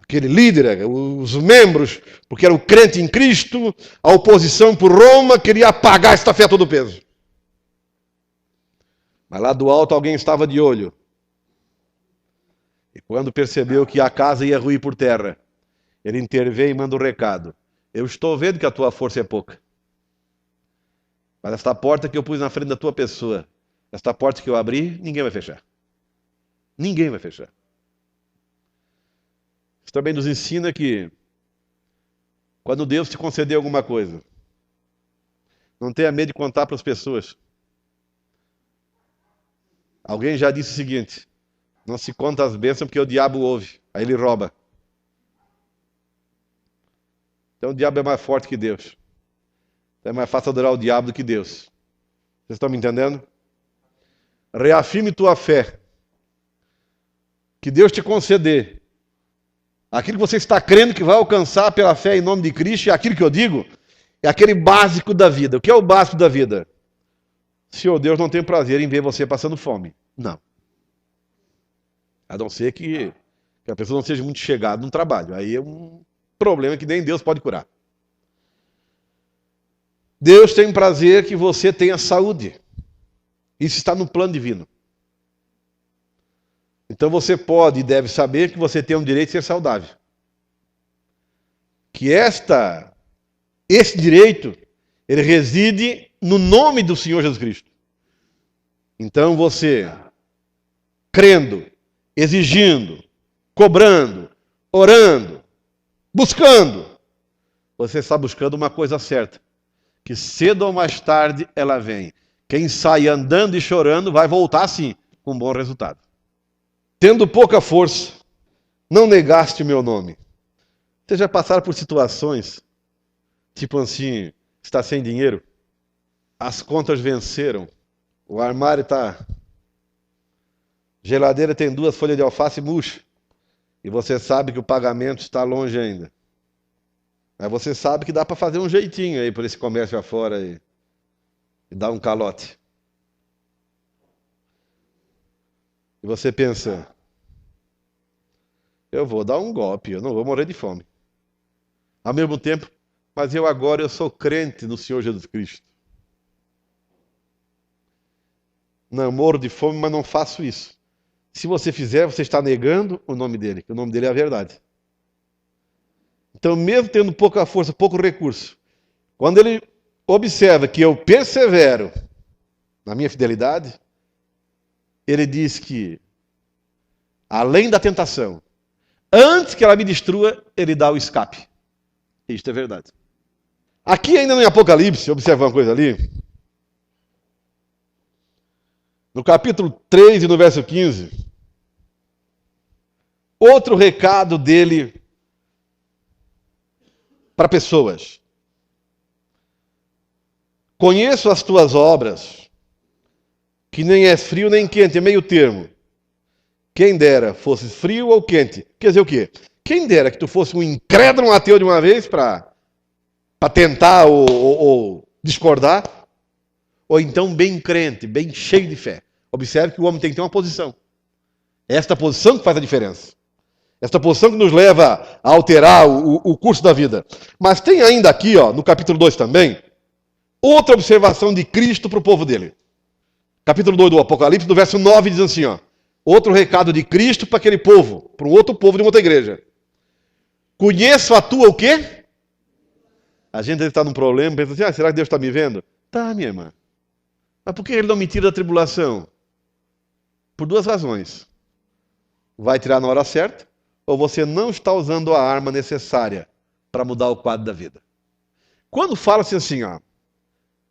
S1: Aquele líder, os membros, porque era o crente em Cristo, a oposição por Roma queria apagar esta fé a todo peso. Mas lá do alto alguém estava de olho. E quando percebeu que a casa ia ruir por terra, ele interveio e manda um recado. Eu estou vendo que a tua força é pouca. Mas esta porta que eu pus na frente da tua pessoa, esta porta que eu abri, ninguém vai fechar. Ninguém vai fechar. Isso também nos ensina que quando Deus te conceder alguma coisa, Não tenha medo de contar para as pessoas. Alguém já disse o seguinte: não se conta as bênçãos porque o diabo ouve, aí ele rouba. Então o diabo é mais forte que Deus. É mais fácil adorar o diabo do que Deus. Vocês estão me entendendo? Reafirme tua fé. Que Deus te conceder aquilo que você está crendo que vai alcançar pela fé em nome de Cristo. E aquilo que eu digo é aquele básico da vida. O que é o básico da vida? Senhor Deus não tem prazer em ver você passando fome. Não. A não ser que a pessoa não seja muito chegada no trabalho. Aí é um problema que nem Deus pode curar. Deus tem prazer que você tenha saúde. Isso está no plano divino. Então você pode e deve saber que você tem o direito de ser saudável. Que esse direito, ele reside no nome do Senhor Jesus Cristo. Então você, crendo, exigindo, cobrando, orando, buscando, você está buscando uma coisa certa. Que cedo ou mais tarde ela vem. Quem sai andando e chorando vai voltar sim, com um bom resultado. Tendo pouca força, não negaste o meu nome. Vocês já passaram por situações, tipo assim, está sem dinheiro, as contas venceram, o armário está... Geladeira tem 2 folhas de alface murcha, e você sabe que o pagamento está longe ainda. Aí você sabe que dá para fazer um jeitinho aí por esse comércio afora aí, e dar um calote. E você pensa, eu vou dar um golpe, eu não vou morrer de fome. Ao mesmo tempo, mas eu sou crente no Senhor Jesus Cristo. Não morro de fome, mas não faço isso. Se você fizer, você está negando o nome dele, que o nome dele é a verdade. Então, mesmo tendo pouca força, pouco recurso, quando ele observa que eu persevero na minha fidelidade, ele diz que, além da tentação, antes que ela me destrua, ele dá o escape. Isto é verdade. Aqui ainda no Apocalipse, observa uma coisa ali. No capítulo 3 e no verso 15, outro recado dele para pessoas. Conheço as tuas obras, que nem és frio nem quente, é meio termo. Quem dera fosses frio ou quente. Quer dizer o quê? Quem dera que tu fosse um incrédulo, um ateu de uma vez para tentar ou discordar, ou então bem crente, bem cheio de fé. Observe que o homem tem que ter uma posição. É esta posição que faz a diferença. Esta posição que nos leva a alterar o curso da vida. Mas tem ainda aqui, no capítulo 2 também, outra observação de Cristo para o povo dele. Capítulo 2 do Apocalipse, do verso 9, diz assim, outro recado de Cristo para aquele povo, para um outro povo de uma outra igreja. Conheço a tua o quê? A gente está num problema, pensa assim, será que Deus está me vendo? Tá, minha irmã. Mas por que ele não me tira da tribulação? Por 2 razões. Vai tirar na hora certa, ou você não está usando a arma necessária para mudar o quadro da vida. Quando fala-se assim,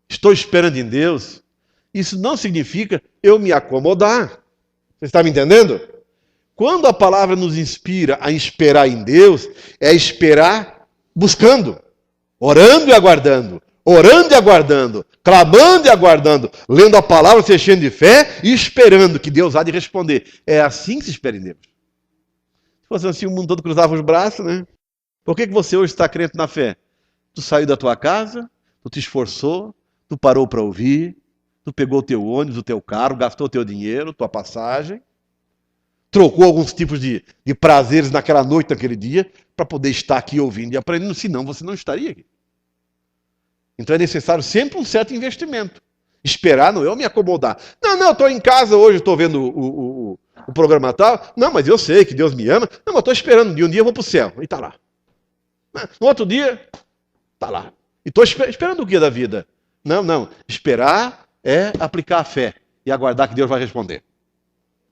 S1: estou esperando em Deus, isso não significa eu me acomodar. Você está me entendendo? Quando a palavra nos inspira a esperar em Deus, é esperar buscando, orando e aguardando, clamando e aguardando, lendo a palavra, se enchendo de fé e esperando que Deus há de responder. É assim que se espera em Deus. Se fosse assim, o mundo todo cruzava os braços, né? Por que você hoje está crente na fé? Tu saiu da tua casa, tu te esforçou, tu parou para ouvir, tu pegou o teu ônibus, o teu carro, gastou o teu dinheiro, tua passagem, trocou alguns tipos de prazeres naquela noite, naquele dia, para poder estar aqui ouvindo e aprendendo, senão você não estaria aqui. Então é necessário sempre um certo investimento. Esperar não é eu me acomodar. Não, eu estou em casa hoje, estou vendo o programa tal. Não, mas eu sei que Deus me ama. Não, mas estou esperando. De um dia eu vou para o céu. E está lá. No outro dia, está lá. E estou esperando o que da vida? Não. Esperar é aplicar a fé e aguardar que Deus vai responder.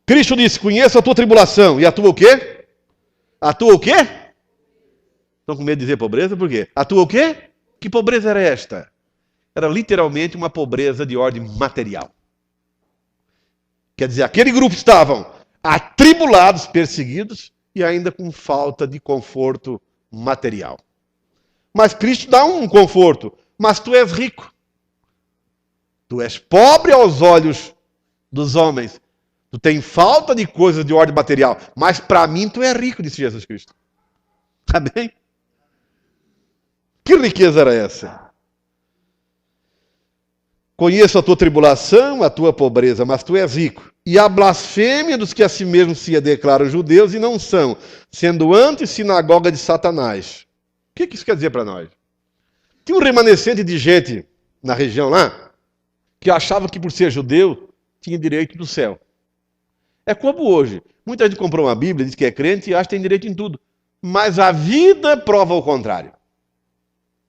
S1: Cristo disse, conheça a tua tribulação. E a tua o quê? A tua o quê? Estão com medo de dizer pobreza? Por quê? A tua o quê? Que pobreza era esta? era literalmente uma pobreza de ordem material. Quer dizer, aquele grupo estavam atribulados, perseguidos e ainda com falta de conforto material. Mas Cristo dá um conforto. Mas tu és rico. Tu és pobre aos olhos dos homens. Tu tem falta de coisas de ordem material. Mas para mim tu és rico, disse Jesus Cristo. Amém? Que riqueza era essa? Conheço a tua tribulação, a tua pobreza, mas tu és rico. E a blasfêmia dos que a si mesmos se declaram judeus e não são, sendo antes sinagoga de Satanás. O que isso quer dizer para nós? Tinha um remanescente de gente na região lá, que achava que por ser judeu, tinha direito do céu. É como hoje. Muita gente comprou uma Bíblia, diz que é crente e acha que tem direito em tudo. Mas a vida prova o contrário.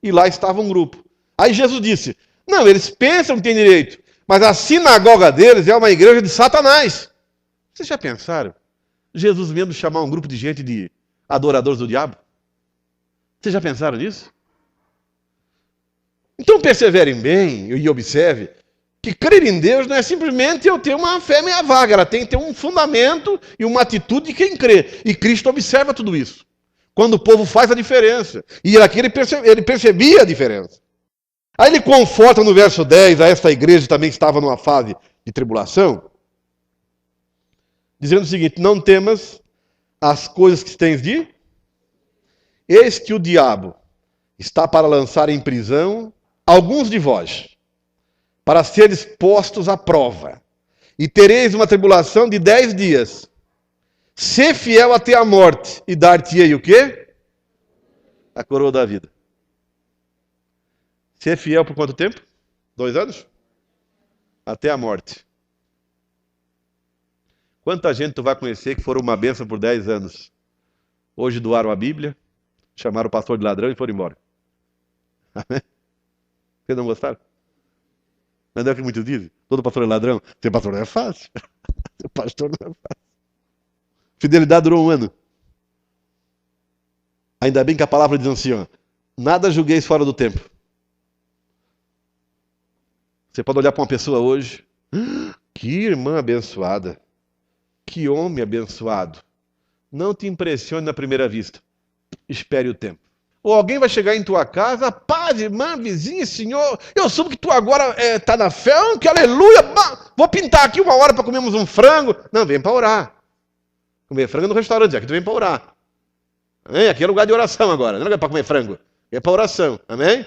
S1: E lá estava um grupo. Aí Jesus disse, não, eles pensam que tem direito, mas a sinagoga deles é uma igreja de Satanás. Vocês já pensaram? Jesus mesmo chamar um grupo de gente de adoradores do diabo? Vocês já pensaram nisso? Então perseverem bem e observe que crer em Deus não é simplesmente eu ter uma fé meia vaga, ela tem que ter um fundamento e uma atitude de quem crê. E Cristo observa tudo isso. Quando o povo faz a diferença. E aqui ele percebia a diferença. Aí ele conforta no verso 10 a esta igreja que também estava numa fase de tribulação, dizendo o seguinte, não temas as coisas que tens de... Eis que o diabo está para lançar em prisão alguns de vós, para seres postos à prova, e tereis uma tribulação de 10 dias. Sê fiel até a morte, e dar-te-ei o quê? A coroa da vida. Ser fiel por quanto tempo? 2 anos? Até a morte. Quanta gente tu vai conhecer que foram uma bênção por 10 anos? Hoje doaram a Bíblia, chamaram o pastor de ladrão e foram embora. Amém? Vocês não gostaram? Não é o que muitos dizem? Todo pastor é ladrão. Ser pastor não é fácil. Ser pastor não é fácil. Fidelidade durou 1 ano. Ainda bem que a palavra diz assim, ó, nada julgueis fora do tempo. Você pode olhar para uma pessoa hoje, que irmã abençoada, que homem abençoado. Não te impressione na primeira vista. Espere o tempo. Ou alguém vai chegar em tua casa, paz, irmã, vizinha, senhor, eu soube que tu agora está na fé, que aleluia, vou pintar aqui 1 hora para comermos um frango. Não, vem para orar. Comer frango no restaurante, aqui tu vem para orar. Amém? Aqui é lugar de oração agora, não é para comer frango, é para oração, amém?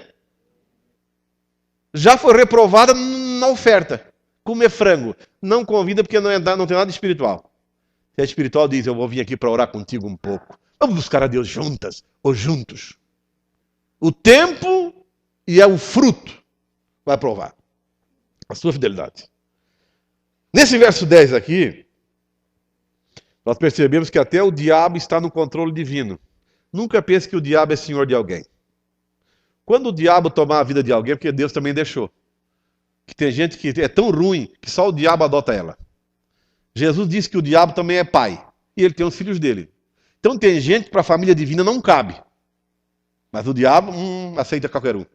S1: Já foi reprovada na oferta. Comer frango. Não convida porque não tem nada espiritual. Se é espiritual, diz, eu vou vir aqui para orar contigo um pouco. Vamos buscar a Deus juntas ou juntos. O tempo e o fruto vai provar a sua fidelidade. Nesse verso 10 aqui, nós percebemos que até o diabo está no controle divino. Nunca pense que o diabo é senhor de alguém. Quando o diabo tomar a vida de alguém, é porque Deus também deixou. Que tem gente que é tão ruim que só o diabo adota ela. Jesus disse que o diabo também é pai. E ele tem os filhos dele. Então tem gente que para a família divina não cabe. Mas o diabo aceita qualquer um.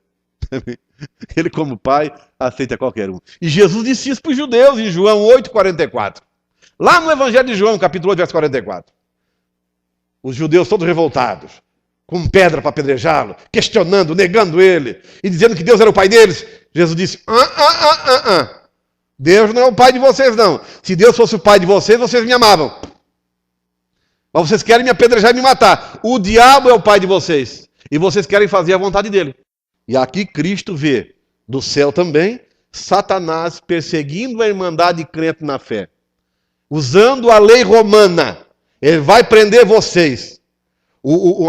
S1: Ele como pai aceita qualquer um. E Jesus disse isso para os judeus em João 8,44. Lá no Evangelho de João, capítulo 8, verso 44. Os judeus todos revoltados, com pedra para apedrejá-lo, questionando, negando ele, e dizendo que Deus era o pai deles. Jesus disse, Deus não é o pai de vocês não. Se Deus fosse o pai de vocês, vocês me amavam. Mas vocês querem me apedrejar e me matar. O diabo é o pai de vocês. E vocês querem fazer a vontade dele. E aqui Cristo vê, do céu também, Satanás perseguindo a irmandade crente na fé. Usando a lei romana. Ele vai prender vocês.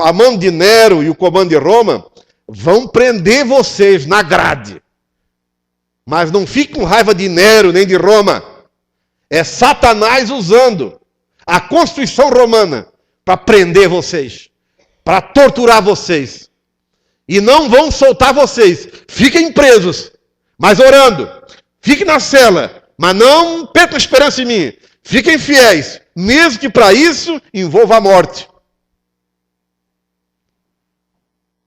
S1: A mão de Nero e o comando de Roma vão prender vocês na grade. Mas não fique com raiva de Nero nem de Roma. É Satanás usando a Constituição Romana para prender vocês, para torturar vocês. E não vão soltar vocês. Fiquem presos, mas orando. Fiquem na cela, mas não percam a esperança em mim. Fiquem fiéis, mesmo que para isso envolva a morte.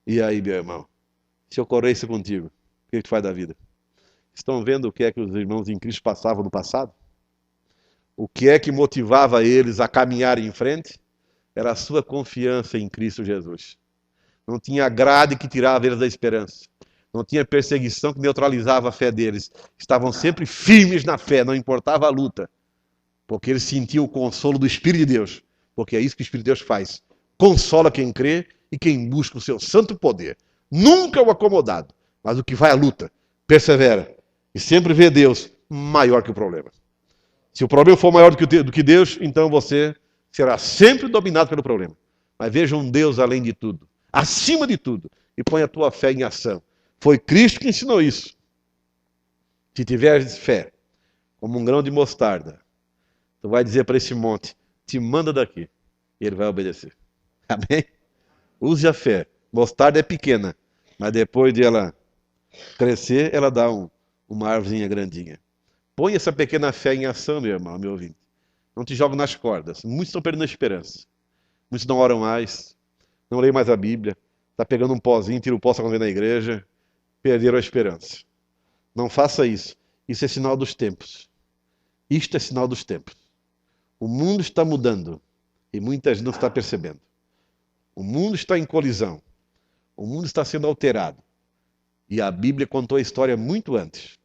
S1: E aí, meu irmão, se ocorresse contigo, o que tu faz da vida? Estão vendo o que é que os irmãos em Cristo passavam no passado? O que é que motivava eles a caminhar em frente? Era a sua confiança em Cristo Jesus. Não tinha grade que tirava eles da esperança. Não tinha perseguição que neutralizava a fé deles. Estavam sempre firmes na fé, não importava a luta. Porque eles sentiam o consolo do Espírito de Deus. Porque é isso que o Espírito de Deus faz. Consola quem crê e quem busca o seu santo poder. Nunca o acomodado, mas o que vai à luta, persevera. E sempre vê Deus maior que o problema. Se o problema for maior do que Deus, então você será sempre dominado pelo problema. Mas veja um Deus além de tudo, acima de tudo, e põe a tua fé em ação. Foi Cristo que ensinou isso. Se tiveres fé, como um grão de mostarda, tu vai dizer para esse monte, te manda daqui, e ele vai obedecer. Amém? Use a fé. Mostarda é pequena, mas depois de ela crescer, ela dá uma árvorezinha grandinha. Põe essa pequena fé em ação, meu irmão, meu ouvinte. Não te jogo nas cordas. Muitos estão perdendo a esperança. Muitos não oram mais, não leem mais a Bíblia, está pegando um pozinho, tira o pó quando vem na igreja, perderam a esperança. Não faça isso. Isso é sinal dos tempos. Isto é sinal dos tempos. O mundo está mudando e muita gente não está percebendo. O mundo está em colisão. O mundo está sendo alterado. E a Bíblia contou a história muito antes.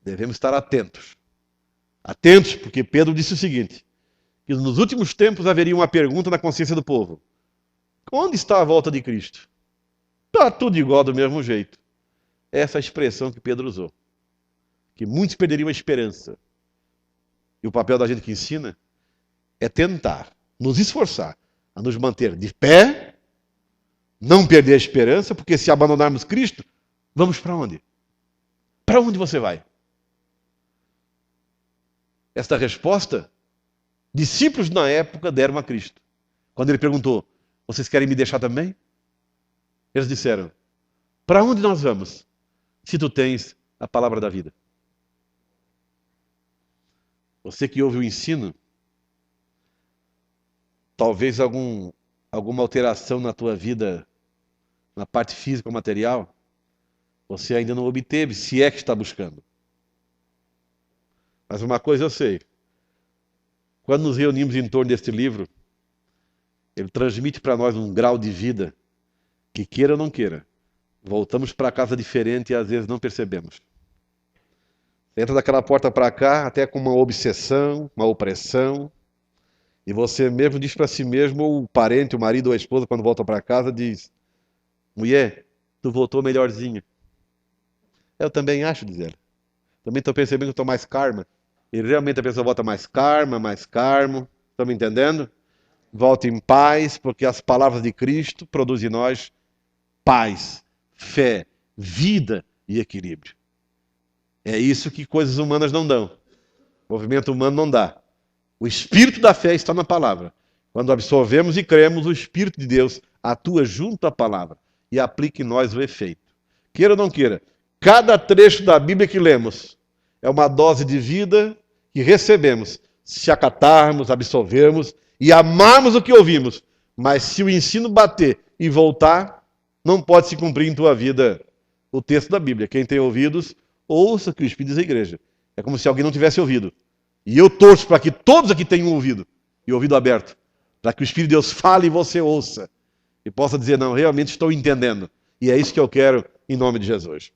S1: Devemos estar atentos. Atentos, porque Pedro disse o seguinte, que nos últimos tempos haveria uma pergunta na consciência do povo. Onde está a volta de Cristo? Está tudo igual do mesmo jeito. Essa é a expressão que Pedro usou. Que muitos perderiam a esperança. E o papel da gente que ensina é tentar, nos esforçar a nos manter de pé, não perder a esperança, porque se abandonarmos Cristo, vamos para onde? Para onde você vai? Esta resposta, discípulos na época deram a Cristo. Quando ele perguntou, vocês querem me deixar também? Eles disseram, para onde nós vamos, se tu tens a palavra da vida? Você que ouve o ensino, talvez alguma alteração na tua vida, na parte física ou material, você ainda não obteve, se é que está buscando. Mas uma coisa eu sei, quando nos reunimos em torno deste livro, ele transmite para nós um grau de vida que queira ou não queira, voltamos para casa diferente e às vezes não percebemos. Você entra daquela porta para cá, até com uma obsessão, uma opressão, e você mesmo diz para si mesmo, ou o parente, o marido ou a esposa, quando volta para casa, diz, mulher, tu voltou melhorzinha. Eu também acho, diz ela. Também estou percebendo que estou mais calma. E realmente a pessoa volta mais calma, mais calmo. Estão me entendendo? Volta em paz, porque as palavras de Cristo produzem em nós paz, fé, vida e equilíbrio. É isso que coisas humanas não dão. Movimento humano não dá. O espírito da fé está na palavra. Quando absorvemos e cremos, o Espírito de Deus atua junto à palavra e aplica em nós o efeito. Queira ou não queira, cada trecho da Bíblia que lemos é uma dose de vida que recebemos, se acatarmos, absorvermos e amarmos o que ouvimos. Mas se o ensino bater e voltar, não pode se cumprir em tua vida o texto da Bíblia. Quem tem ouvidos, ouça o que o Espírito diz à igreja. É como se alguém não tivesse ouvido. E eu torço para que todos aqui tenham ouvido, e ouvido aberto, para que o Espírito de Deus fale e você ouça, e possa dizer, não, realmente estou entendendo. E é isso que eu quero em nome de Jesus.